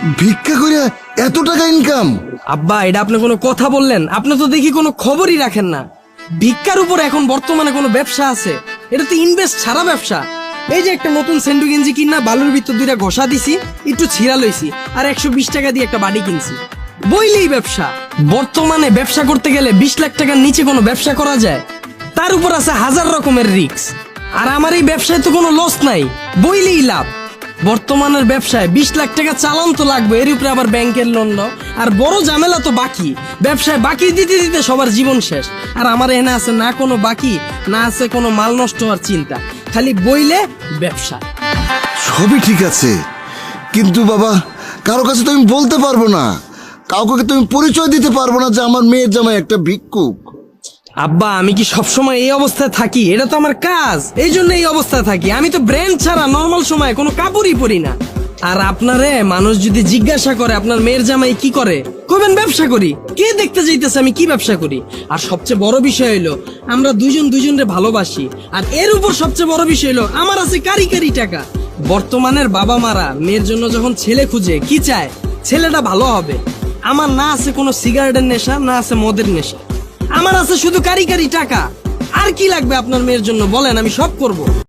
ভিক্ষা করে এত টাকা ইনকাম? আব্বা, এটা আপনি কোনো কথা বললেন? আপনি তো দেখি কোনো খবরই রাখেন না। ভিক্ষার উপর এখন বর্তমানে কোনো ব্যবসা আছে? এটা তো ইনভেস্ট ছাড়া ব্যবসা। এই যে একটা নতুন সেন্ডু গেঞ্জি কিনা বালুর ভিতর দুইটা ঘষা দিছি, একটু ছিঁড়া লইছি, আর 120 টাকা দিয়ে একটা বাড়ি কিনছি, বইলেই ব্যবসা। বর্তমানে ব্যবসা করতে গেলে 20 লাখ টাকার নিচে কোনো ব্যবসা করা যায়? তার উপর আছে 1000 রকমের রিস্ক। আর আমার এই ব্যবসায় তো কোনো লস নাই, বইলেই লাভ। বর্তমানের ব্যবসায় 20 লাখ টাকা চালান তো লাগবে, এর উপরে আবার ব্যাংকের লোন নাও, আর বড় ঝামেলা তো বাকি। ব্যবসায় বাকি দিতে দিতে সবার জীবন শেষ। আর আমার এখানে আছে না কোনো বাকি, না আছে কোনো মাল নষ্ট হওয়ার চিন্তা, খালি বইলে ব্যবসা। সবই ঠিক আছে, কিন্তু বাবা কারো কাছে তো আমি বলতে পারবো না, কাউকে তুমি পরিচয় দিতে পারবো না যে আমার মেয়ের জামাই একটা ভিক্ষুক। আব্বা, আমি কি সবসময় এই অবস্থায় থাকি? এটা তো আমার কাজ, এই জন্য এই অবস্থায় থাকি। আমি তো ব্র্যান্ড ছাড়া নর্মাল সময় কোনো কাপড়ই পরি না। আর আপনারে মানুষ যদি জিজ্ঞাসা করে আপনার মেয়ের জামাই কি করে, কইবেন ব্যবসা করি। কে দেখতে যাইতেছে আমি কি ব্যবসা করি? আর সবচেয়ে বড় বিষয় হইলো আমরা দুইজন দুইজনরে ভালোবাসি। আর এর উপর সবচেয়ে বড় বিষয় হইলো আমার আছে কারি কারি টাকা। বর্তমানের বাবা মারা মেয়ের জন্য যখন ছেলে খুঁজে কি চায়? ছেলেটা ভালো হবে। আমার না আছে কোনো সিগারেটের নেশা, না আছে মদের নেশা, আমার আছে শুধু কারি কারি টাকা। আর কি লাগবে আপনার মেয়ের জন্য বলেন, আমি সব করব।